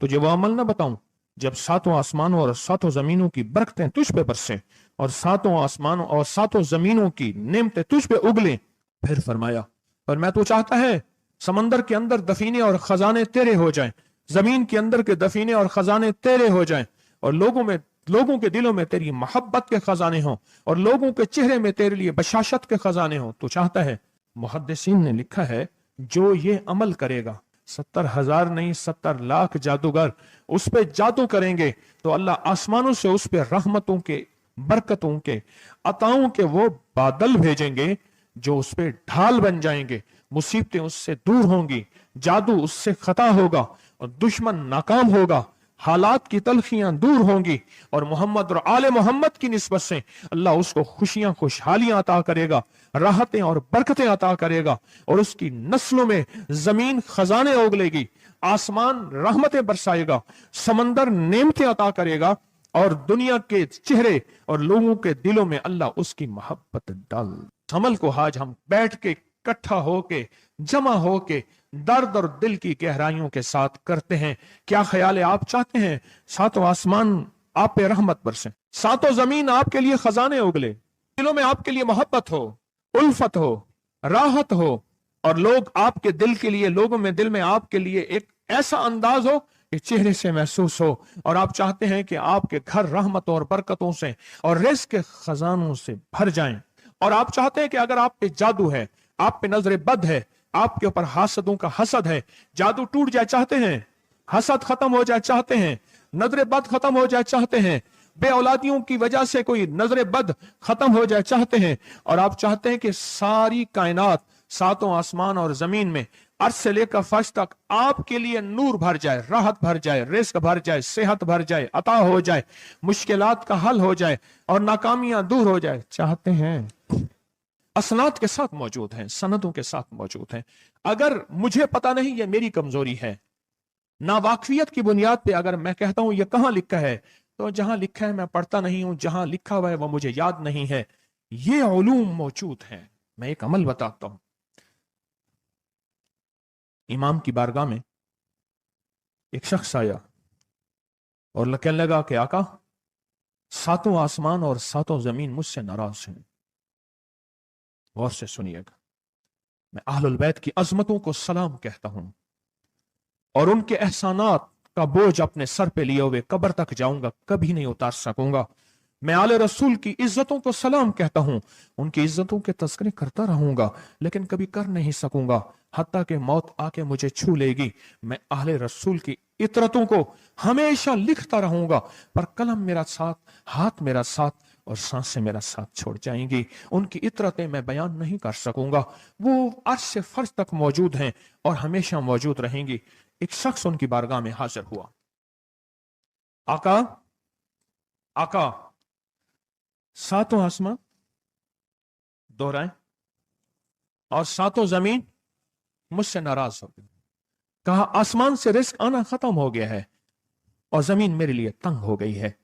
तुझे वो अमल ना बताऊं जब सातों आसमानों और सातों जमीनों की बरकतें तुझ पे बरसें और सातों आसमानों और सातों जमीनों की नेमतें तुझ पे उगलें। फिर फरमाया, और मैं तो चाहता है समंदर के अंदर दफीने और खजाने तेरे हो जाएं, जमीन के अंदर के दफीने और खजाने तेरे हो जाएं, और लोगों के दिलों में तेरी मोहब्बत के खजाने हों, और लोगों के चेहरे में तेरे लिए बशाशत के खजाने हों। तो चाहता है, मुहद्दिसीन ने लिखा है, जो ये अमल करेगा, 70,000 नहीं 70 लाख जादूगर उस पे जादू करेंगे तो अल्लाह आसमानों से उस पे रहमतों के, बरकतों के, अताओं के वो बादल भेजेंगे जो उस पे ढाल बन जाएंगे। मुसीबतें उससे दूर होंगी, जादू उससे खता होगा और दुश्मन नाकाम होगा, हालात की तलखियां दूर होंगी, और मोहम्मद और आले मोहम्मद की निस्बत से अल्लाह उसको खुशियां, खुशहालियां अता करेगा, राहतें और बरकतें अता करेगा, और उसकी नस्लों में जमीन खजाने उगलेगी, आसमान रहमतें बरसाएगा, समंदर नेमतें अता करेगा, और दुनिया के चेहरे और लोगों के दिलों में अल्लाह उसकी मोहब्बत डाल। अमल को आज हम बैठ के इकट्ठा होके, जमा होके, दर्द और दिल की गहराइयों के साथ करते हैं। क्या ख्याल है? आप चाहते हैं सातों आसमान आप पे रहमत बरसे, सातों जमीन आपके लिए खजाने उगले, दिलों में आपके लिए मोहब्बत हो, उल्फत हो, राहत हो, और लोग आपके दिल के लिए, लोगों में दिल में आपके लिए एक ऐसा अंदाज हो कि चेहरे से महसूस हो, और आप चाहते हैं कि आपके घर रहमतों और बरकतों से और रिज़्क़ के खजानों से भर जाएं, और आप चाहते हैं कि अगर आप पे जादू है, आप पे नजर बद है, आपके ऊपर हासदों का हसद है, जादू टूट जाए चाहते हैं, हसद खत्म हो जाए चाहते हैं, नजर बद खत्म हो जाए चाहते हैं, बे औलादियों की वजह से कोई नजर बद खत्म हो जाए चाहते हैं, और आप चाहते हैं कि सारी कायनात, सातों आसमान और जमीन में अर्श से लेकर फर्श तक आपके लिए नूर भर जाए, राहत भर जाए, रिज़्क़ भर जाए, सेहत भर जाए, अता हो जाए, मुश्किलात का हल हो जाए और नाकामियां दूर हो जाए चाहते हैं। असनाद के साथ मौजूद हैं, सनदों के साथ मौजूद हैं। अगर मुझे पता नहीं, ये मेरी कमजोरी है, ना वाकफियत की बुनियाद पे अगर मैं कहता हूं ये कहां लिखा है, तो जहां लिखा है मैं पढ़ता नहीं हूं, जहां लिखा हुआ है वो मुझे याद नहीं है। ये उलूम मौजूद हैं। मैं एक अमल बताता हूं। इमाम की बारगाह में एक शख्स आया और कहने लगा कि आका, सातों आसमान और सातों जमीन मुझसे नाराज हैं। गौर से सुनिएगा, मैं अहलुल बैत की अजमतों को सलाम कहता हूं और उनके एहसानात का बोझ अपने सर पे लिए हुए कब्र तक जाऊंगा, कभी नहीं उतार सकूंगा। मैं आले रसूल की इज्जतों को सलाम कहता हूं, उनकी इज्जतों के तस्करे करता रहूंगा, लेकिन कभी कर नहीं सकूंगा, हत्ता कि मौत आके मुझे छू लेगी। मैं आले रसूल की इतरतों को हमेशा लिखता रहूंगा, पर कलम मेरा साथ, हाथ मेरा साथ और सांसें मेरा साथ छोड़ जाएंगी। उनकी इतरतें मैं बयान नहीं कर सकूंगा। वो अर्श से फर्श तक मौजूद हैं और हमेशा मौजूद रहेंगी। एक शख्स उनकी बारगाह में हाजिर हुआ। आका, आका, सातों आसमान दोहराए और सातों जमीन मुझसे नाराज हो गई। कहा, आसमान से रिस्क आना खत्म हो गया है और जमीन मेरे लिए तंग हो गई है।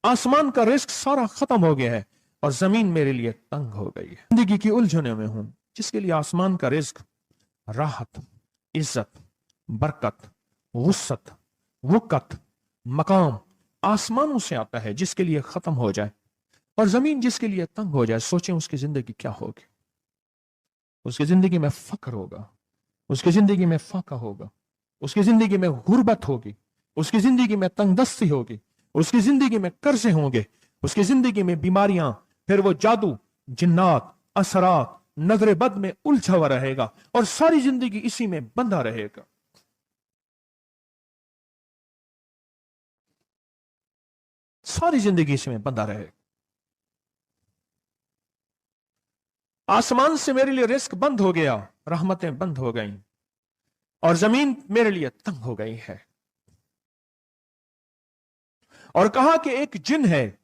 आसमान का रिस्क सारा खत्म हो गया है और जमीन मेरे लिए तंग हो गई है। जिंदगी की उलझनों में हूं, जिसके लिए आसमान का रिस्क, राहत, इज्जत, बरकत, वुसत, वुकत, मकाम आसमानों से आता है, जिसके लिए खत्म हो जाए और जमीन जिसके लिए तंग हो जाए। सोचें उसकी जिंदगी क्या होगी। उसकी जिंदगी में फक्र होगा, उसकी जिंदगी में फाका होगा, उसकी जिंदगी में गुर्बत होगी, उसकी जिंदगी में तंगदस्ती होगी, उसकी जिंदगी में कर्जे होंगे, उसकी जिंदगी में बीमारियां, फिर वो जादू, जिन्नात, असरात, नजर बद में उलझा हुआ रहेगा और सारी जिंदगी इसी में बंधा रहेगा। सारी जिंदगी इसी में बंधा रहेगा। आसमान से मेरे लिए रिस्क बंद हो गया, रहमतें बंद हो गईं और जमीन मेरे लिए तंग हो गई है। और कहा कि एक जिन है,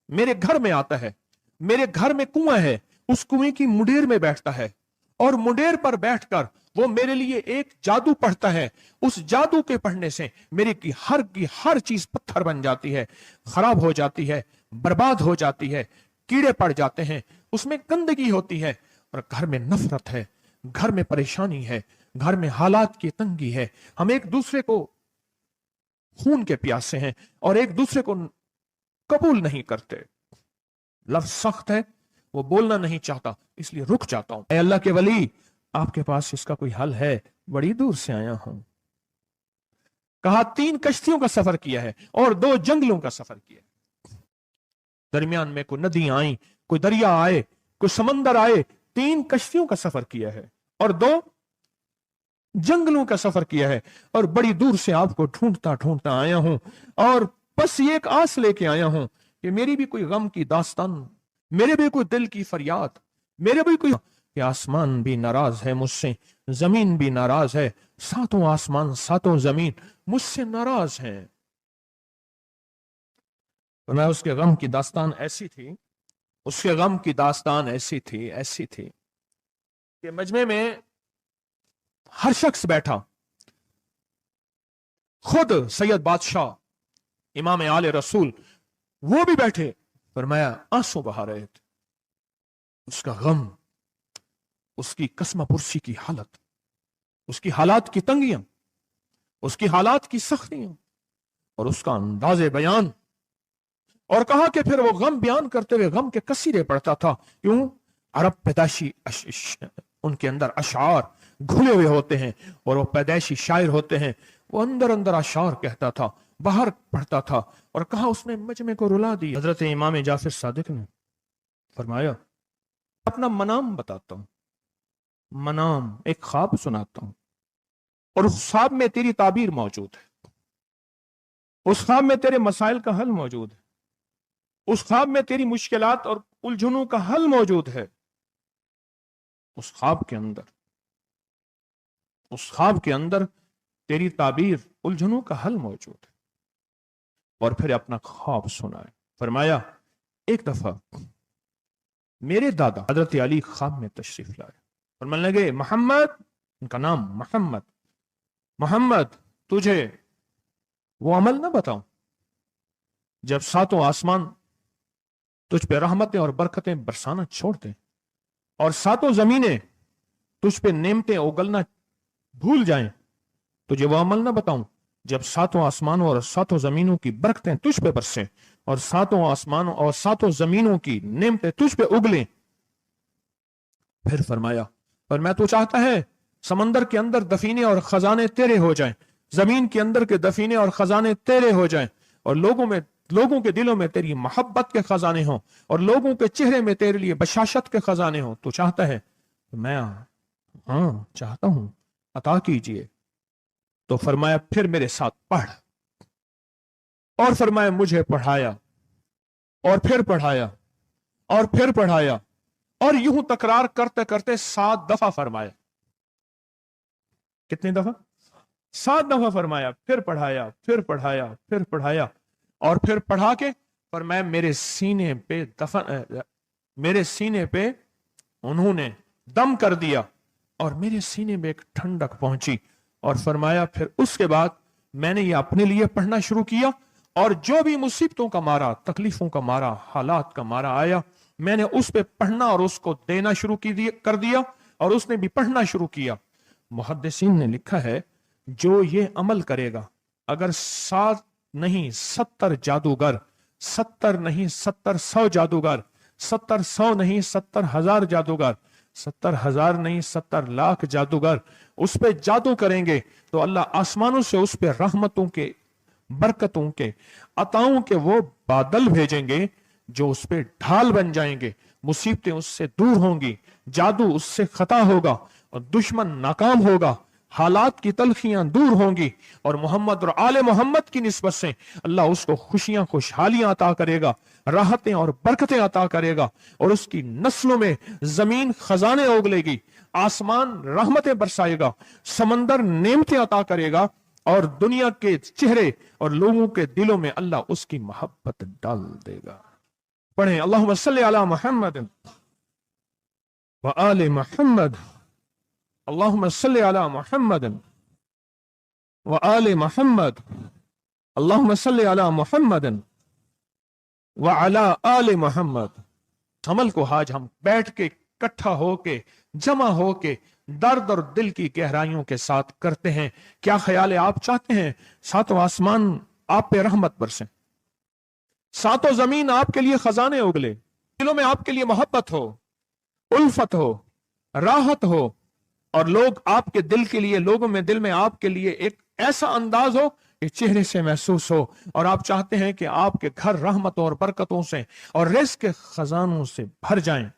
मेरे घर में आता है, मेरे घर में कुआं है, उस कुएं की मुंडेर में बैठता है और मुंडेर पर बैठकर वो मेरे लिए एक जादू पढ़ता है। उस जादू के पढ़ने से मेरे की हर चीज पत्थर बन जाती है, खराब हो जाती है, बर्बाद हो जाती है, कीड़े पड़ जाते हैं, उसमें गंदगी होती है और घर में नफरत है, घर में परेशानी है, घर में हालात की तंगी है। हम एक दूसरे को خون کے پیاسے ہیں اور ایک دوسرے کو قبول نہیں کرتے. لفظ سخت ہے, وہ بولنا نہیں چاہتا, اس لیے رک جاتا ہوں. اے اللہ کے ولی, آپ کے پاس اس کا کوئی حل ہے؟ بڑی دور سے آیا ہوں. کہا 3 کشتیوں کا سفر کیا ہے اور 2 جنگلوں کا سفر کیا ہے. درمیان میں کوئی ندیاں آئیں, کوئی دریا آئے, کوئی سمندر آئے. 3 کشتیوں کا سفر کیا ہے اور 2 جنگلوں کا سفر کیا ہے, اور بڑی دور سے آپ کو ڈھونڈتا ڈھونڈتا آیا ہوں, اور بس یہ ایک آس لے کے آیا ہوں کہ میری بھی کوئی غم کی داستان, میرے بھی کوئی دل کی فریاد, میرے بھی کوئی, کہ آسمان بھی ناراض ہے مجھ سے, زمین بھی ناراض ہے, 7 آسمان 7 زمین مجھ سے ناراض ہیں. تو میں اس کے غم کی داستان ایسی تھی, اس کے غم کی داستان ایسی تھی کہ مجمع میں ہر شخص بیٹھا, خود سید بادشاہ امام آل رسول وہ بھی بیٹھے. فرمایا آنسو بہا رہے تھے. اس کا غم, اس کی قسمہ پرسی کی حالت, اس کی حالات کی تنگیاں, اس کی حالات کی سختیاں, اور اس کا انداز بیان. اور کہا کہ پھر وہ غم بیان کرتے ہوئے غم کے قصیدے پڑھتا تھا. کیوں؟ عرب پیدائشی ان کے اندر اشعار گھلے ہوئے ہوتے ہیں, اور وہ پیدائشی شاعر ہوتے ہیں. وہ اندر اندر اشعار کہتا تھا, باہر پڑھتا تھا, اور کہا اس نے مجمع کو رلا دی. حضرت امام جعفر صادق نے فرمایا اپنا منام بتاتا ہوں, منام ایک خواب سناتا ہوں, اور اس خواب میں تیری تعبیر موجود ہے, اس خواب میں تیرے مسائل کا حل موجود ہے, اس خواب میں تیری مشکلات اور الجھنوں کا حل موجود ہے. اس خواب کے اندر تیری تعبیر, الجھنوں کا حل موجود ہے. اور پھر اپنا خواب سنائے. فرمایا ایک دفعہ میرے دادا حضرت علی خواب میں تشریف لائے, فرمانے لگے محمد, ان کا نام محمد تجھے وہ عمل نہ بتاؤں جب 7 آسمان تجھ پہ رحمتیں اور برکتیں برسانا چھوڑ دیں, اور 7 زمینیں تجھ پہ نعمتیں اگلنا بھول جائیں. تجھے وہ عمل نہ بتاؤں جب 7 آسمانوں اور 7 زمینوں کی برکتیں تجھ پہ برسیں, اور 7 آسمانوں اور 7 زمینوں کی نعمتیں تجھ پہ اگلیں. پھر فرمایا پر میں تو چاہتا ہے سمندر کے اندر دفینے اور خزانے تیرے ہو جائیں, زمین کے اندر کے دفینے اور خزانے تیرے ہو جائیں, اور لوگوں کے دلوں میں تیری محبت کے خزانے ہوں, اور لوگوں کے چہرے میں تیرے لیے بشاشت کے خزانے ہوں. تو چاہتا ہے؟ میں ہاں چاہتا ہوں, عطا کیجئے. تو فرمایا پھر میرے ساتھ پڑھ, اور فرمایا مجھے پڑھایا, اور پھر پڑھایا, اور پھر پڑھایا, اور یوں تکرار کرتے کرتے 7 دفعہ فرمایا. کتنی دفعہ؟ 7 دفعہ فرمایا. پھر پڑھایا, پھر پڑھایا, پھر پڑھایا, اور پھر پڑھا کے فرمایا میرے سینے پہ انہوں نے دم کر دیا, اور میرے سینے میں ایک ٹھنڈک پہنچی. اور فرمایا پھر اس کے بعد میں نے یہ اپنے لیے پڑھنا شروع کیا, اور جو بھی مصیبتوں کا مارا, تکلیفوں کا مارا, حالات کا مارا آیا, میں نے اس پہ پڑھنا اور اس کو دینا شروع کر دیا, اور اس نے بھی پڑھنا شروع کیا. محدثین نے لکھا ہے جو یہ عمل کرے گا, اگر 7 نہیں 70 جادوگر, 70 نہیں 70,100 جادوگر, 70,100 نہیں 70,000 جادوگر, 70,000 نہیں 70 لاکھ جادوگر اس پہ جادو کریں گے, تو اللہ آسمانوں سے اس پہ رحمتوں کے, برکتوں کے, عطاؤں کے وہ بادل بھیجیں گے جو اس پہ ڈھال بن جائیں گے. مصیبتیں اس سے دور ہوں گی, جادو اس سے خطا ہوگا, اور دشمن ناکام ہوگا, حالات کی تلخیاں دور ہوں گی, اور محمد اور آل محمد کی نسبت سے اللہ اس کو خوشیاں خوشحالیاں عطا کرے گا, راحتیں اور برکتیں عطا کرے گا, اور اس کی نسلوں میں زمین خزانے اگلے گی, آسمان رحمتیں برسائے گا, سمندر نعمتیں عطا کرے گا, اور دنیا کے چہرے اور لوگوں کے دلوں میں اللہ اس کی محبت ڈال دے گا. پڑھیں اللہم صلی علی محمد وآل محمد, اللہم صلی علی محمد وآل محمد, اللہم صلی علی محمد وعلی آل محمد. عمل کو آج ہم بیٹھ کے اکٹھا ہو کے جمع ہو کے درد اور دل کی گہرائیوں کے ساتھ کرتے ہیں. کیا خیال ہے؟ آپ چاہتے ہیں 7 آسمان आप पे रहमत बरसे, सातों जमीन आपके लिए खजाने उगले, दिलों में आपके लिए मोहब्बत हो, उल्फत हो, राहत हो, और लोग आपके दिल के लिए, लोगों में दिल में आपके लिए एक ऐसा अंदाज हो कि चेहरे से महसूस हो, और आप चाहते हैं कि आपके घर रहमतों और बरकतों से और रिज़्क़ के खजानों से भर जाएं।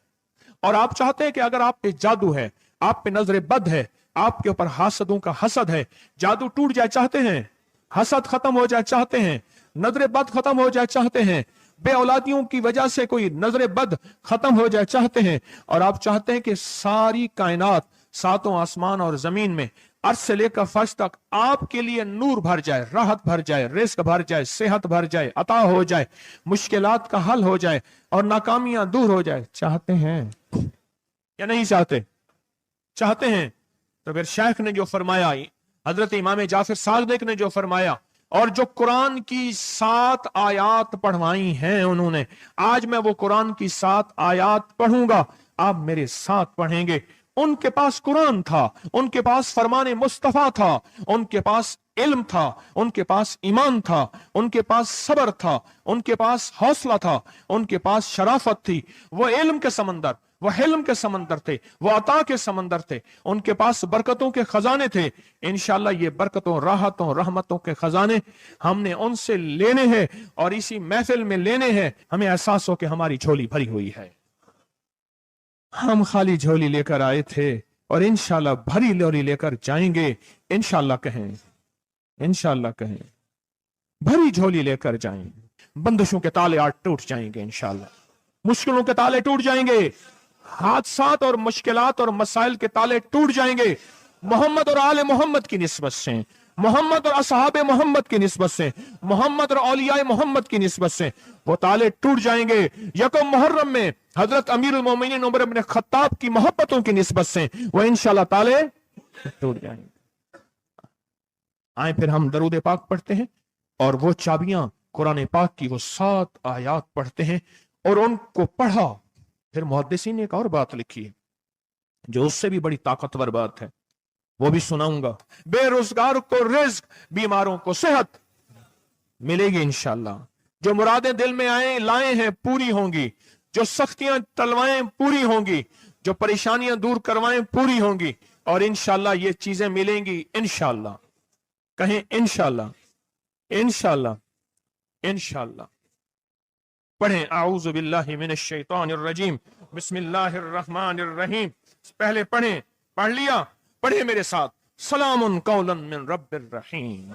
और आप चाहते हैं कि अगर आप पे जादू है, आप पे नजर बद है, आपके ऊपर हासदों का हसद है, जादू टूट जाए चाहते हैं, हसद खत्म हो जाए चाहते हैं, नजर बद खत्म हो जाए चाहते हैं, बे औलादियों की वजह से कोई नजर बद खत्म हो जाए चाहते हैं, और आप चाहते हैं कि सारी कायनात, सातों आसमान और जमीन में, अर्श से लेकर फर्श तक आपके लिए नूर भर जाए, राहत भर जाए, रिस्क भर जाए, सेहत भर जाए, अता हो जाए, मुश्किलात का हल हो जाए और नाकामियां दूर हो जाए, चाहते हैं या नहीं चाहते? चाहते हैं। तो फिर शेख ने जो फरमाया, हजरत इमाम जाफर सादिक ने जो फरमाया, और जो कुरान की 7 आयात पढ़वाई हैं उन्होंने, आज मैं वो कुरान की 7 आयात पढ़ूंगा, आप मेरे साथ पढ़ेंगे। उनके पास कुरान था, उनके पास फरमाने मुस्तफा था, उनके पास इल्म था, उनके पास ईमान था, उनके पास सब्र था, उनके पास हौसला था, उनके पास शराफत थी। वो इल्म के समंदर, वो हिल्म के समंदर थे, वो अता के समंदर थे, उनके पास बरकतों के खजाने थे। इंशाअल्लाह ये बरकतों, राहतों, रहमतों के खजाने हमने उनसे लेने हैं, और इसी महफिल में लेने हैं। हमें एहसास हो कि हमारी झोली भरी हुई है, हम खाली झोली लेकर आए थे और इंशाल्लाह भरी झोली लेकर जाएंगे। इंशाल्लाह कहें, इंशाल्लाह कहें, भरी झोली लेकर जाएंगे। बंदिशों के ताले आज टूट जाएंगे इंशाल्लाह, मुश्किलों के ताले टूट जाएंगे, हादसात और मुश्किलात और मसाइल के ताले टूट जाएंगे। मोहम्मद और आले मोहम्मद की निस्बत से, मोहम्मद और असहाबे मोहम्मद की निस्बत से, मोहम्मद और औलियाए मोहम्मद की निस्बत से वो ताले टूट जाएंगे। यकम मुहर्रम में हजरत अमीरुल मोमिनीन उमर इब्न खत्ताब की मोहब्बतों की निस्बत से वो इंशाल्लाह ताले टूट जाएंगे। आए फिर हम दरूद पाक पढ़ते हैं, और वो चाबियां कुरान पाक की वो 7 आयात पढ़ते हैं, और उनको पढ़ा। फिर मुहद्दिसीन ने एक और बात लिखी है जो उससे भी बड़ी ताकतवर बात है, वो भी सुनाऊंगा। बेरोजगार को रिज्क, बीमारों को सेहत मिलेगी इंशाल्लाह। जो मुरादें दिल में आए लाए हैं पूरी होंगी, जो सख्तियां टलवाएं पूरी होंगी, जो परेशानियां दूर करवाएं पूरी होंगी, और इंशाल्लाह ये चीजें मिलेंगी इंशाल्लाह। कहें इंशाल्लाह, इंशाल्लाह, इंशाल्लाह। पढ़ें आऊज़ु बिल्लाहि मिनश शैतानिर रजीम, बिस्मिल्लाहिर रहमानिर रहीम। पहले पढ़ें, पढ़ लिया, पढ़े मेरे साथ, सलामुन कौलन मिन रब्बिर रहीम।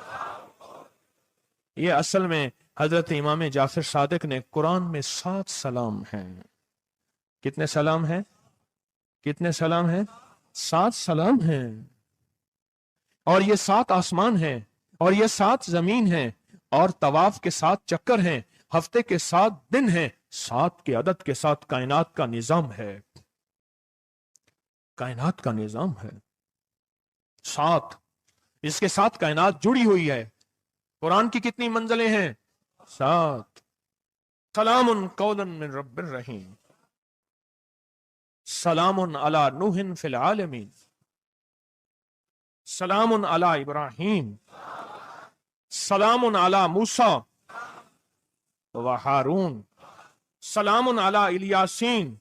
ये असल में हजरत इमाम जाफर सादिक ने कुरान में 7 सलाम हैं। कितने सलाम हैं? कितने सलाम हैं? 7 सलाम हैं। और ये 7 आसमान हैं, और ये 7 जमीन हैं, और तवाफ के 7 चक्कर हैं, हफ्ते के 7 दिन हैं, 7 के अदद के साथ कायनात का निजाम है, कायनात का निजाम है 7। इसके साथ कायनात जुड़ी हुई है। कुरान की कितनी मंजिलें हैं? 7। सलामुन कौलन मिन रब्बिर रहीम, सलामुन अला नूहिन फिल आलमीन, सलामुन अला इब्राहीम, सलामुन अला मूसा व हारून, सलामुन अला इलियासीन,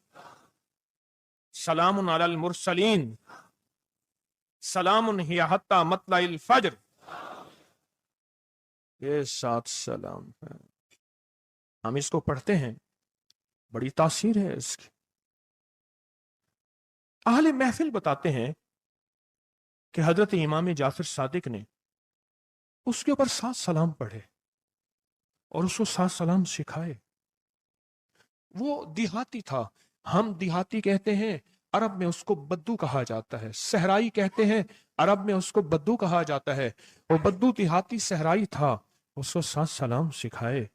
सलामुन अलल मुरसलीन, सलामुन हिया हत्ता मतलाइल फज्र। ये 7 सलाम है। हम इसको पढ़ते हैं, बड़ी तासीर है इसकी। अहले महफिल बताते हैं कि हजरत इमाम जाफर सादिक ने उसके ऊपर 7 सलाम पढ़े और उसको 7 सलाम सिखाए। वो देहाती था, हम देहाती कहते हैं, अरब में उसको बद्दू कहा जाता है। सहराई कहते हैं, अरब में उसको बद्दू कहा जाता है। वो बद्दू देहाती सहराई था, उसको 7 सलाम सिखाए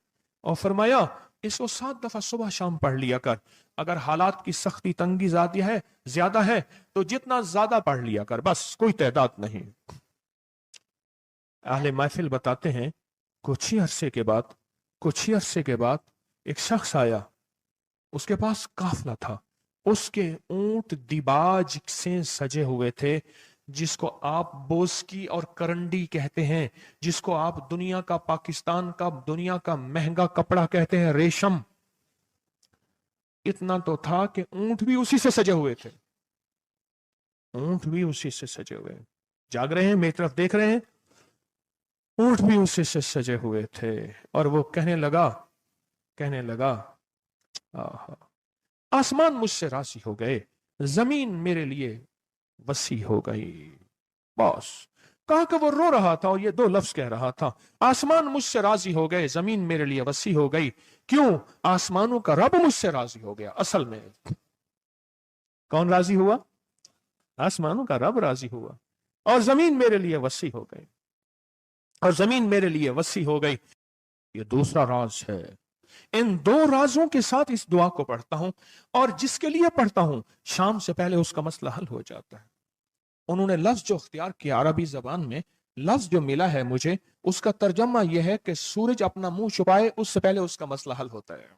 और फरमाया इसको 7 दफा सुबह शाम पढ़ लिया कर। अगर हालात की सख्ती तंगी ज्यादा है तो जितना ज्यादा पढ़ लिया कर, बस कोई तादाद नहीं। अहले महफिल बताते हैं कुछ ही अरसे के बाद एक शख्स आया, उसके पास काफला था, उसके ऊंट दिबाज से सजे हुए थे, जिसको आप बोस्की और करंडी कहते हैं, जिसको आप दुनिया का, पाकिस्तान का दुनिया का महंगा कपड़ा कहते हैं, रेशम, इतना तो था कि ऊंट भी उसी से सजे हुए थे। ऊंट भी उसी से सजे हुए। जाग रहे हैं, मेरी तरफ देख रहे हैं? ऊंट भी उसी से सजे हुए थे। और वो कहने लगा, आहा, आसमान मुझसे राजी हो गए, जमीन मेरे लिए वसी हो गई। बस कहा कि वो रो रहा था और ये दो लफ्ज कह रहा था, आसमान मुझसे राजी हो गए, जमीन मेरे लिए वसी हो गई। क्यों? आसमानों का रब मुझसे राजी हो गया। असल में कौन राजी हुआ? आसमानों का रब राजी हुआ, और जमीन मेरे लिए वसी हो गई, और जमीन मेरे लिए वसी हो गई। ये दूसरा राज है। इन दो राजों के साथ इस दुआ को पढ़ता हूं, और जिसके लिए पढ़ता हूं शाम से पहले उसका मसला हल हो जाता है। उन्होंने लफ्ज जो अख्तियार किया अरबी जबान में, लफ्ज जो मिला है मुझे, उसका तर्जमा यह है कि सूरज अपना मुंह छुपाए उससे पहले उसका मसला हल होता है।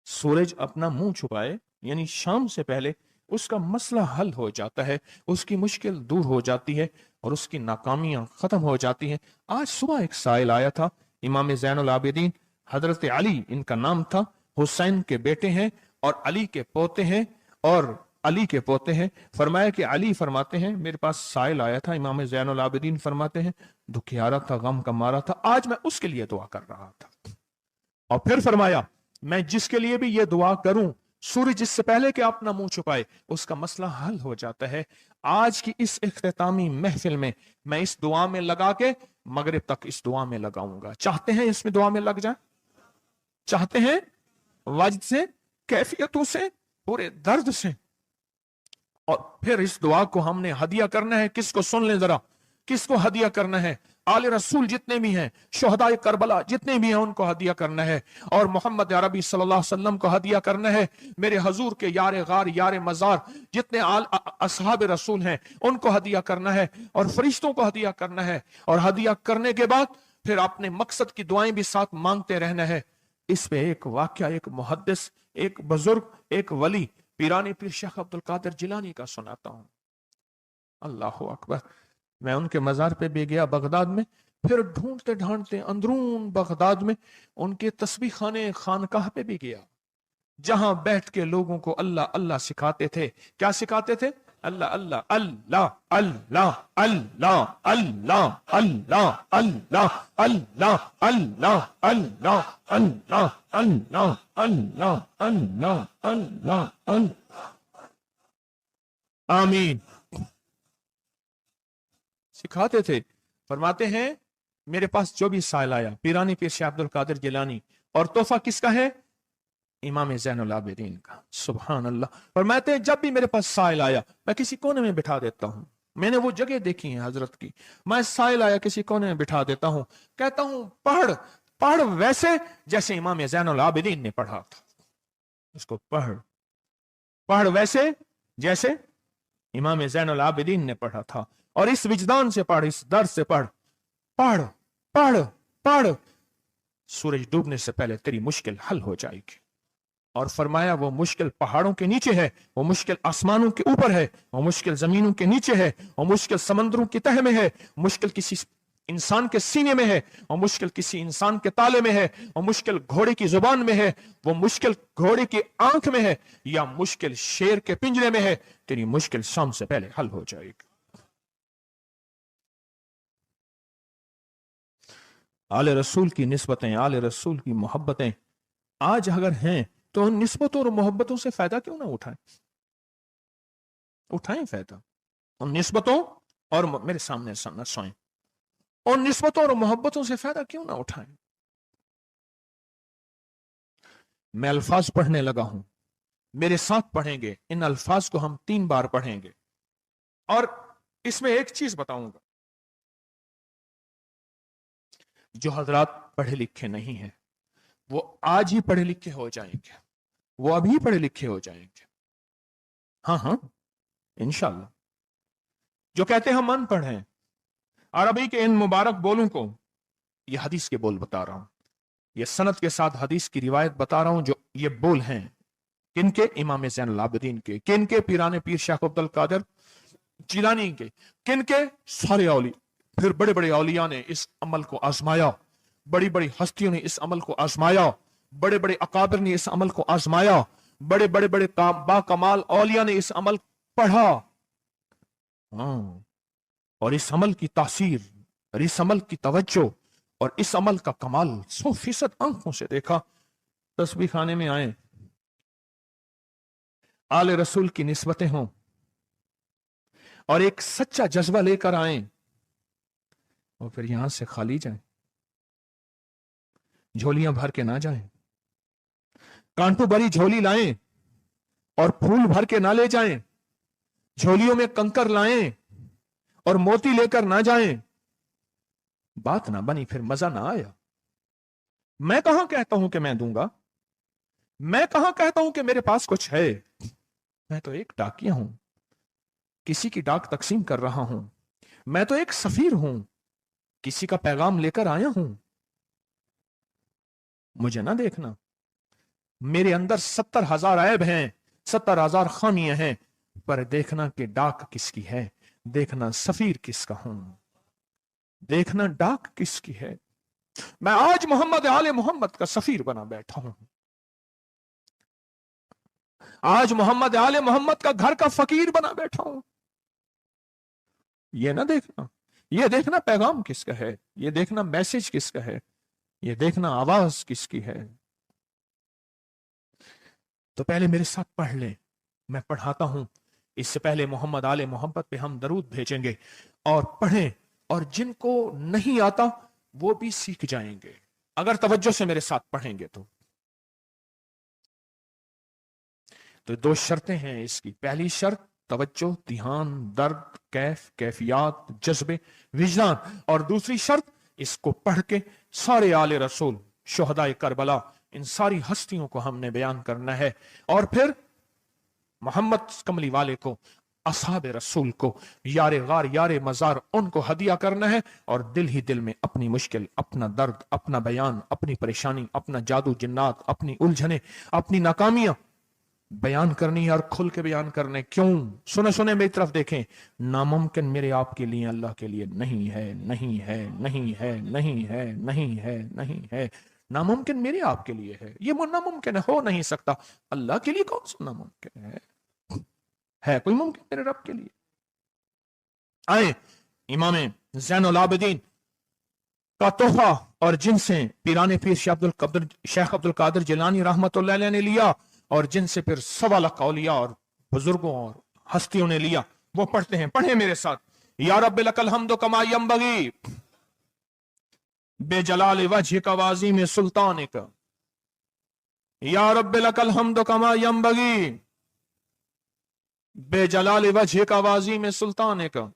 सूरज अपना मुंह छुपाए यानी शाम से पहले उसका मसला हल हो जाता है, उसकी मुश्किल दूर हो जाती है और उसकी नाकामियां खत्म हो जाती हैं। आज सुबह एक साइल आया था, इमाम ज़ैनुल आबिदीन हजरत अली इनका नाम था, हुसैन के बेटे हैं और अली के पोते हैं, और अली के पोते हैं। फरमाया कि अली फरमाते हैं, मेरे पास साइल आया था, इमाम ज़ैनुल आबिदीन फरमाते हैं, दुखियारा था, गम का मारा था, आज मैं उसके लिए दुआ कर रहा था। और फिर फरमाया, मैं जिसके लिए भी ये दुआ करूं, सूर्य जिससे पहले कि अपना मुंह छुपाए उसका मसला हल हो जाता है। आज की इस इख्तितामी महफिल में मैं इस दुआ में लगा के मगरिब तक इस दुआ में लगाऊंगा। चाहते हैं इसमें दुआ में लग जाए? चाहते हैं? वजद से, कैफियतों से, पूरे दर्द से। और फिर इस दुआ को हमने हदिया करना है। किसको? सुन ले जरा, किसको हदिया करना है? आले रसूल जितने भी हैं, शोहदाए करबला जितने भी हैं, उनको हदिया करना है। और मोहम्मद अरबी सल्लल्लाहु अलैहि वसल्लम को हदिया करना है। मेरे हजूर के यार गार, यार मजार जितने असहाब रसूल हैं, उनको हदिया करना है, और फरिश्तों को हदिया करना है। और हदिया करने के बाद फिर अपने मकसद की दुआएं भी साथ मांगते रहना है। इस पे एक वाक्या, एक मुहद्दिस, एक बुजुर्ग, एक वली, पीरानी पीर शेख अब्दुल कादिर जिलानी का सुनाता हूं। अल्लाह अकबर। मैं उनके मजार पे भी गया बगदाद में, फिर ढूंढते ढांढते अंदरून बगदाद में उनके तस्बीह खाने खानकाह पे भी गया, जहां बैठ के लोगों को अल्लाह अल्लाह सिखाते थे। क्या सिखाते थे? अल्लाह अल्लाह अल्लाह अल्लाह अल्लाह अल्लाह अल्लाह अल्लाह अल्लाह अल्लाह अल्लाह अल्लाह अल्लाह अल्लाह अल्लाह अल्लाह। आमीन। सिखाते थे। फरमाते हैं, मेरे पास जो भी साइल आया, पीरानी पीर शेख अब्दुल कादिर जिलानी, और तोहफा किसका है? इमाम ज़ैनुल आबिदीन का। सुभान अल्लाह। फरमाते हैं, जब भी मेरे पास साइल आया मैं किसी कोने में बिठा देता हूं। मैंने वो जगह देखी है हजरत की, मैं साइल आया किसी कोने में बिठा देता हूं, कहता हूं पढ़, पढ़ वैसे जैसे इमाम ज़ैनुल आबिदीन ने पढ़ा था। उसको पढ़, पढ़ वैसे जैसे इमाम ज़ैनुल आबिदीन ने पढ़ा था। और इस विजदान से पढ़, इस दर्द से पढ़, पढ़ पढ़ पढ़। सूरज डूबने से पहले तेरी मुश्किल हल हो जाएगी। और फरमाया, वो मुश्किल पहाड़ों के नीचे है, वो मुश्किल आसमानों के ऊपर है, वो मुश्किल जमीनों के नीचे है, वो मुश्किल समंदरों की तह में है, मुश्किल किसी इंसान के सीने में है, वो मुश्किल किसी इंसान के ताले में है, वो मुश्किल घोड़े की जुबान में है, वो मुश्किल घोड़े की आंख में है, या मुश्किल शेर के पिंजरे में है। तेरी मुश्किल शाम से पहले हल हो जाएगी। आले रसूल की निस्बतें, आले रसूल की मोहब्बतें आज अगर हैं तो उन निस्बतों और मोहब्बतों से फायदा क्यों ना उठाएं? उठाएं फायदा उन निस्बतों और, मेरे सामने न सोएं, उन निस्बतों और मोहब्बतों से फायदा क्यों ना उठाएं? मैं अल्फाज पढ़ने लगा हूं, मेरे साथ पढ़ेंगे। इन अल्फाज को हम 3 बार पढ़ेंगे। और इसमें एक चीज बताऊंगा, जो हजरात पढ़े लिखे नहीं हैं वो आज ही पढ़े लिखे हो जाएंगे, वो अभी पढ़े लिखे हो जाएंगे। हाँ हाँ इंशाल्लाह। जो कहते हैं हम अनपढ़ हैं, अरबी के इन मुबारक बोलों को, ये हदीस के बोल बता रहा हूं, ये सनद के साथ हदीस की रिवायत बता रहा हूं। जो ये बोल हैं किनके? इमाम ज़ैनुल आबिदीन के। किनके? पीराने पीर शेख अब्दुल कादिर जिलानी के, किन के? सारे औलिया। फिर बड़े बड़े औलिया ने इस अमल को आजमाया, बड़ी बड़ी हस्तियों ने इस अमल को आजमाया, बड़े बड़े अकाबिर ने इस अमल को आजमाया, बड़े बड़े बड़े बाकमाल औलिया ने इस अमल पढ़ा। और इस अमल की तासीर और इस अमल की तवज्जो और इस अमल का कमाल 100% आंखों से देखा। तस्बीह खाने में आए, आले रसूल की निस्बतें हों और एक सच्चा जज्बा लेकर आए और फिर यहां से खाली जाएं, झोलियां भर के ना जाएं, कांटों भरी झोली लाएं और फूल भर के ना ले जाएं, झोलियों में कंकर लाएं और मोती लेकर ना जाएं। बात ना बनी, फिर मजा ना आया। मैं कहां कहता हूं कि मैं दूंगा, मैं कहां कहता हूं कि मेरे पास कुछ है। मैं तो एक डाकिया हूं, किसी की डाक तकसीम कर रहा हूं। मैं तो एक सफीर हूं, किसी का पैगाम लेकर आया हूं। मुझे ना देखना, मेरे अंदर 70,000 ऐब हैं, 70,000 खामियां हैं, पर देखना कि डाक किसकी है, देखना सफीर किसका हूं, देखना डाक किसकी है। मैं आज मोहम्मद आले मोहम्मद का सफीर बना बैठा हूं, आज मोहम्मद आले मोहम्मद का घर का फकीर बना बैठा हूं। ये ना देखना, ये देखना पैगाम किसका है, ये देखना मैसेज किसका है, ये देखना आवाज किसकी है। तो पहले मेरे साथ पढ़ ले, मैं पढ़ाता हूं। इससे पहले मोहम्मद आले मोहम्मद पे हम दरूद भेजेंगे और पढ़ें, और जिनको नहीं आता वो भी सीख जाएंगे अगर तवज्जो से मेरे साथ पढ़ेंगे। तो दो शर्तें हैं इसकी। पहली शर्त तवज्जो, ध्यान, दर्द, कैफियत, जज्बे, विजदान। और दूसरी शर्त, इसको पढ़ के सारे आले रसूल, शुहदाए करबला, इन सारी हस्तियों को हमने बयान करना है। और फिर मोहम्मद कमली वाले को, असहाब रसूल को, यारे गार यारे मजार, उनको हदिया करना है। और दिल ही दिल में अपनी मुश्किल, अपना दर्द, अपना बयान, अपनी परेशानी, अपना जादू जिन्नात, अपनी उलझने, अपनी नाकामियां बयान करनी है और खुल के बयान करने। क्यों? सुने सुने मेरी तरफ देखें। नामुमकिन मेरे आपके लिए अल्लाह के लिए नहीं है, नहीं है, नहीं है, नहीं है, नहीं है, नहीं है। नामुमकिन मेरे आपके लिए है, ये नामुमकिन हो नहीं सकता। अल्लाह के लिए कौन सा नामुमकिन है कोई मुमकिन मेरे रब के लिए? आए इमाम ज़ैनुल आबिदीन का तोहफा, और जिनसे पीराने पीर शेख अब्दुल कादिर जिलानी रहमतुल्लाह अलैह ने लिया, और जिनसे फिर 1.25 लाख औलिया और बुजुर्गों और हस्तियों ने लिया, वो पढ़ते हैं। पढ़े मेरे साथ। या रब्बि लकल हम्दु कमा यंबगी बेजलाल वजह का वाजी में सुल्तान का। या रब्बि लकल हम्दु कमा यंबगी बेजलाल वजह का वाजी में सुल्तान का।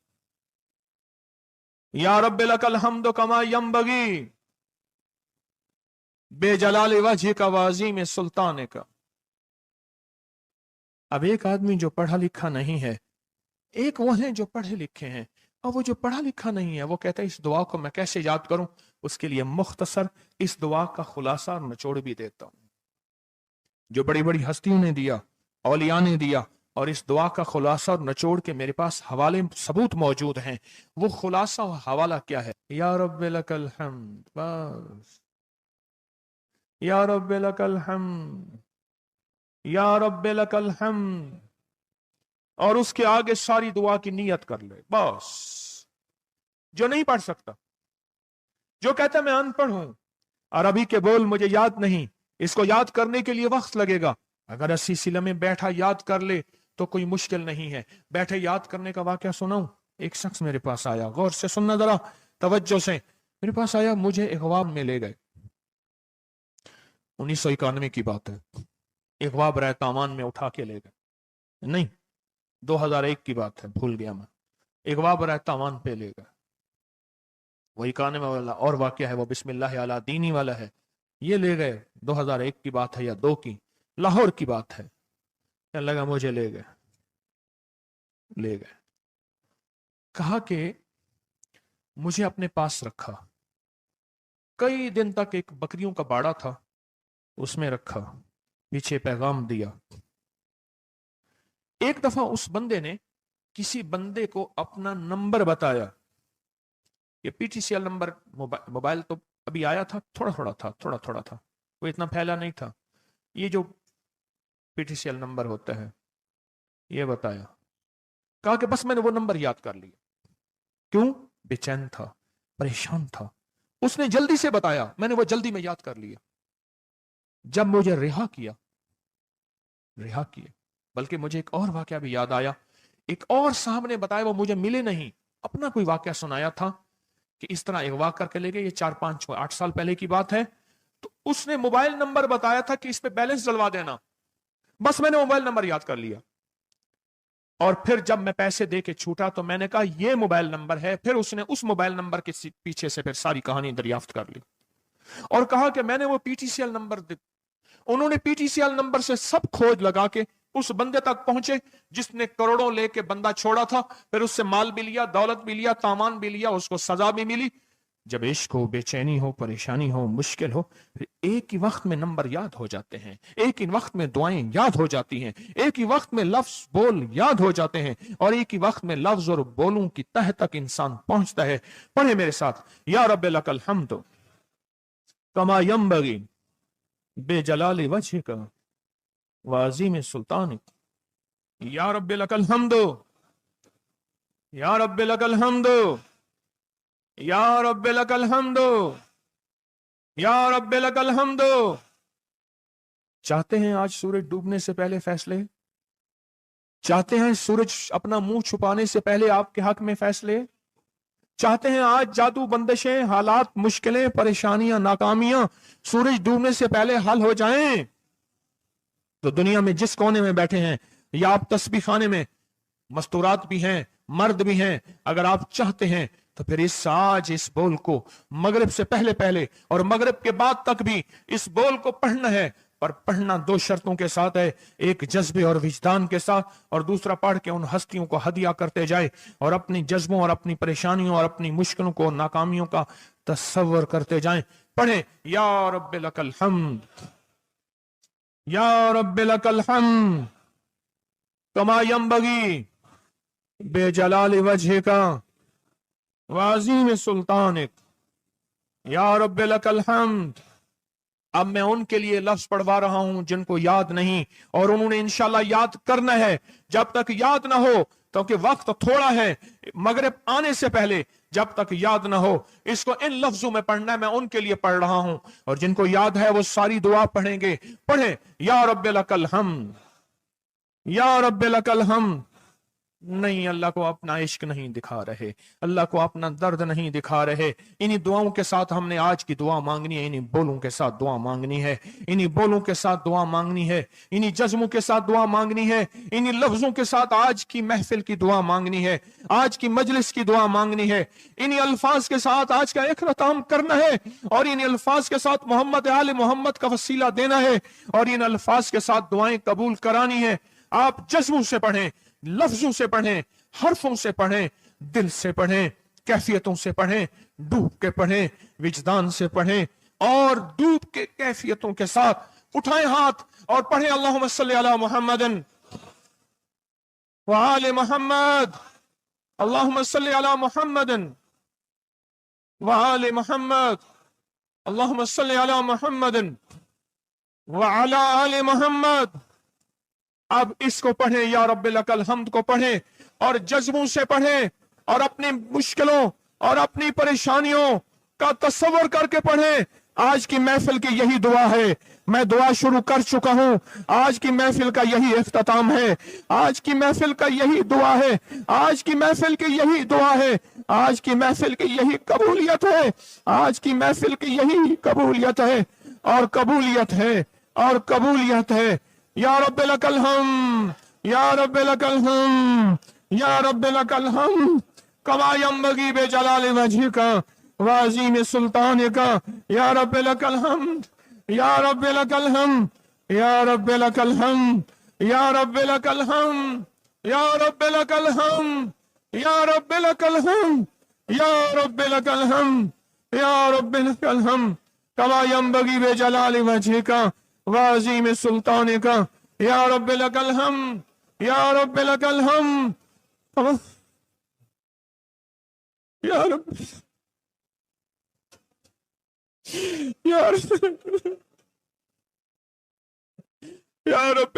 या रब्बि लकल हम्दु कमा यंबगी बेजलाल वजह का वाजी में सुल्तान का। अब एक आदमी जो पढ़ा लिखा नहीं है, एक वो है जो पढ़े लिखे हैं, और वो जो पढ़ा लिखा नहीं है वो कहता है इस दुआ को मैं कैसे याद करूं। उसके लिए मुख्तसर इस दुआ का खुलासा और निचोड़ भी देता हूं, जो बड़ी बड़ी हस्तियों ने दिया, औलिया ने दिया, और इस दुआ का खुलासा और निचोड़ के मेरे पास हवाले सबूत मौजूद हैं। वो खुलासा और हवाला क्या है? या रब्बि लकल हम्द, बस। या रब्बि लकल हम्द, या रब्बि लकल हम्द, और उसके आगे सारी दुआ की नियत कर ले, बस। जो नहीं पढ़ सकता, जो कहता मैं अनपढ़ हूं, अरबी के बोल मुझे याद नहीं, इसको याद करने के लिए वक्त लगेगा, अगर 80 सिले में बैठा याद कर ले तो कोई मुश्किल नहीं है। बैठे याद करने का वाकया सुनाऊं। एक शख्स मेरे पास आया, गौर से सुनना जरा, तवज्जो से। मेरे पास आया, मुझे इगवाब में ले गए। 1991 की बात है। इगवाब रहतामान में उठा के ले गए, नहीं 2001 की बात है, भूल गया मैं। इगवाब रहतामान पे ले गए। वही काने में वाला और वाकया है, वो बिस्मिल्लाह अला दीनी वाला है। ये ले गए, 2001 की बात है या 2 की, लाहौर की बात है। क्या लगा, मुझे ले गए, ले गए, कहा कि मुझे अपने पास रखा। कई दिन तक एक बकरियों का बाड़ा था, उसमें रखा, पीछे पैगाम दिया। एक दफा उस बंदे ने किसी बंदे को अपना नंबर बताया, ये पीटीसीएल नंबर, मोबाइल तो अभी आया था, थोड़ा थोड़ा था, वो इतना फैला नहीं था। ये जो पीटीसीएल नंबर होता है, ये बताया, कहा कि बस मैंने वो नंबर याद कर लिया। क्यों? बेचैन था, परेशान था। उसने जल्दी से बताया, मैंने वो जल्दी में याद कर लिया। जब मुझे रिहा किया, बल्कि मुझे एक और वाकया भी याद आया। एक और साहब ने बताया, वो मुझे मिले नहीं, अपना कोई वाकया सुनाया था कि इस तरह एक वाक करके ले गए। ये 4, 5, 6, 8 साल पहले की बात है। तो उसने मोबाइल नंबर बताया था कि इस पे बैलेंस डलवा देना। बस मैंने मोबाइल नंबर याद कर लिया, और फिर जब मैं पैसे दे के छूटा तो मैंने कहा ये मोबाइल नंबर है। फिर उसने उस मोबाइल नंबर के पीछे से फिर सारी कहानी दरियाफ्त कर ली और कहा कि मैंने वो पीटीसीएल नंबर, उन्होंने पीटीसीएल नंबर से सब खोज लगा के उस बंदे तक पहुंचे जिसने करोड़ों लेके बंदा छोड़ा था। फिर उससे माल भी लिया, दौलत भी लिया, तामान भी लिया, उसको सजा भी मिली। जब इश्क हो, बेचैनी हो, परेशानी हो, मुश्किल हो, फिर एक ही वक्त में नंबर याद हो जाते हैं, एक ही वक्त में दुआएं याद हो जाती हैं, एक ही वक्त में लफ्ज बोल याद हो जाते हैं, और एक ही वक्त में लफ्ज और बोलों की तह तक इंसान पहुंचता है। पढ़े मेरे साथ, या रब्बे लकल हम्द कमा यंबगी बेजलाल वजहिका वाज़ीम सुल्तानिक। या रब्बे लकल हम्द, या रब्बे लकल हम्द, या रब्बे लकल हम्द, या रब्बे लकल हम्द। चाहते हैं आज सूरज डूबने से पहले फैसले? चाहते हैं सूरज अपना मुंह छुपाने से पहले आपके हक में फैसले? चाहते हैं आज जादू, बंदिशें, हालात, मुश्किलें, परेशानियां, नाकामियां सूरज डूबने से पहले हल हो जाएं? तो दुनिया में जिस कोने में बैठे हैं, या आप तस्बीह खाने में, मस्तूरात भी हैं, मर्द भी हैं, अगर आप चाहते हैं तो फिर इस बोल को मगरिब से पहले और मगरिब के बाद तक भी इस बोल को पढ़ना है। पर पढ़ना 2 शर्तों के साथ है, एक जज्बे और विजदान के साथ, और दूसरा पढ़ के उन हस्तियों को हदिया करते जाए और अपनी जज्बों और अपनी परेशानियों और अपनी मुश्किलों को, नाकामियों का तस्वर करते जाएं। पढ़े, या रब्बे लकल हम्द, या रब्बे लकल हम्द कमा यंबगी बेजलाल वजहिका वाज़ीम सुल्तानिक। या रब्बे लकल हम्द। अब मैं उनके लिए लफ्ज पढ़वा रहा हूं जिनको याद नहीं, और उन्होंने इंशाल्लाह याद करना है। जब तक याद ना हो, क्योंकि वक्त थोड़ा है, मगरिब आने से पहले, जब तक याद ना हो, इसको इन लफ्जों में पढ़ना है। मैं उनके लिए पढ़ रहा हूं, और जिनको याद है वो सारी दुआ पढ़ेंगे। पढ़े, या रब्बे लकल हम्द, या रब्बे लकल हम्द। नहीं, अल्लाह को अपना इश्क नहीं दिखा रहे, अल्लाह को अपना दर्द नहीं दिखा रहे। इन्हीं दुआओं के साथ हमने आज की दुआ मांगनी है, इन्हीं बोलों के साथ दुआ मांगनी है, इन्हीं बोलों के साथ दुआ मांगनी है, इन्हीं जज्मों के साथ दुआ मांगनी है, इन्हीं लफ्जों के साथ आज की महफिल की दुआ मांगनी है, आज की मजलिस की दुआ मांगनी है। इन्हीं अल्फाज के साथ आज का इख्तिताम करना है, और इन्हीं अल्फाज के साथ मोहम्मद आले मोहम्मद का वसीला देना है, और इन अल्फाज के साथ दुआएं कबूल करानी है। आप जज्बों से पढ़ें, लफ्जों से पढ़ें, हरफों से पढ़ें, दिल से पढ़ें, कैफियतों से पढ़ें, डूब के पढ़ें, विजदान से पढ़ें, और डूब के कैफियतों के साथ उठाएं हाथ और पढ़ें, अल्लाहुम्मा सल्ली अला मुहम्मदिन व आले मुहम्मद, अल्लाहुम्मा सल्ली अला मुहम्मदिन व आले मुहम्मद, अल्लाहुम्मा सल्ली अला मुहम्मदिन व अला आले मुहम्मद। अब इसको पढ़ें, या रब्बे लकल हम्द को पढ़ें, और जज्बों से पढ़ें, और अपनी मुश्किलों और अपनी परेशानियों का तस्वर करके पढ़ें। आज की महफिल की यही दुआ है, मैं दुआ शुरू कर चुका हूं, आज की महफिल का यही इख्तिताम है, आज की महफिल का यही दुआ है, आज की महफिल की यही दुआ है, आज की महफिल की यही कबूलियत है, आज की महफिल की यही कबूलियत है, और कबूलियत है, और कबूलियत है। या रब्बे लकल हम्द, या रब्बे लकल हम्द, या रब्बे लकल हम्द कमा यंबगी बेजलाल वजहिका वाज़ीम सुल्तानिका। या रब्बे लकल हम्द, या रब्बे लकल हम्द, या रब्बे लकल हम्द, या रब्बे लकल हम्द, या रब्बे लकल हम्द, या रब्बे लकल हम्द, या रब्बे लकल हम्द, या रब्बे लकल हम्द कमा यंबगी बेजलाल वजहिका वाज़ीम सुल्तानिका। या रब्बे लकल हम्द, या रब्बे लकल हम्द, یا رب یا رب یا رب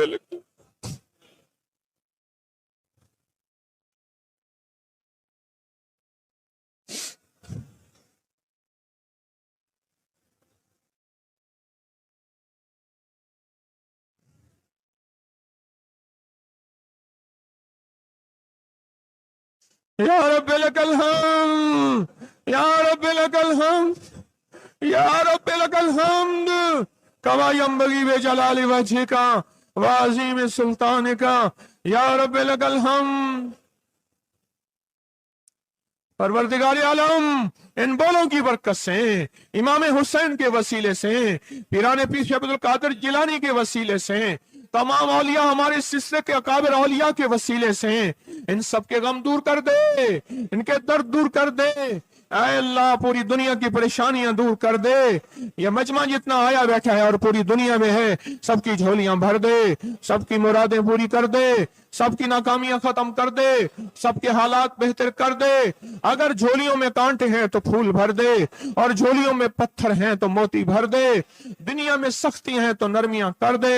یا رب لک الحمد یا رب لک الحمد یا رب لک الحمد کما ینبغی بجلال وجہک وعظیم سلطانک یا رب لک الحمد۔ پروردگار عالم ان بولوں کی برکت سے، امام حسین کے وسیلے سے، پیران پیر شیخ عبد القادر جیلانی کے وسیلے سے، تمام اولیاء ہمارے سلسلے کے اکابر اولیاء کے وسیلے سے ان سب کے غم دور کر دے، ان کے درد دور کر دے، اے اللہ پوری دنیا کی پریشانیاں دور کر دے۔ یہ مجمع جتنا آیا بیٹھا ہے اور پوری دنیا میں ہے، سب کی جھولیاں بھر دے، سب کی مرادیں پوری کر دے، سب کی ناکامیاں ختم کر دے، سب کے حالات بہتر کر دے۔ اگر جھولیوں میں کانٹے ہیں تو پھول بھر دے، اور جھولیوں میں پتھر ہیں تو موتی بھر دے، دنیا میں سختی ہیں تو نرمیاں کر دے،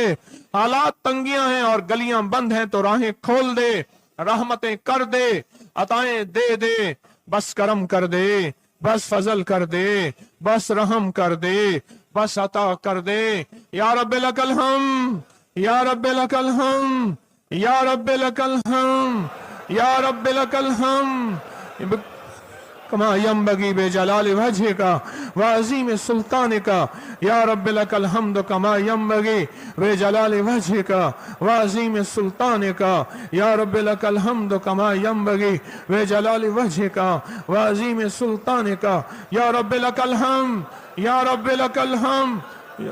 حالات تنگیاں ہیں اور گلیاں بند ہیں تو راہیں کھول دے، رحمتیں کر دے، عطائیں دے دے، بس کرم کر دے، بس فضل کر دے، بس رحم کر دے، بس عطا کر دے۔ یا رب لک الحمد یا رب لک الحمد یا رب لک الحمد یا رب لک الحمد کما ینبغی بجلال وجہک وعظیم سلطانک یا رب لک الحمد کما ینبغی بجلال وجہک وعظیم سلطانک یا رب لک الحمد کما ینبغی بجلال وجہک وعظیم سلطانک یا رب لک الحمد یا رب لک الحمد۔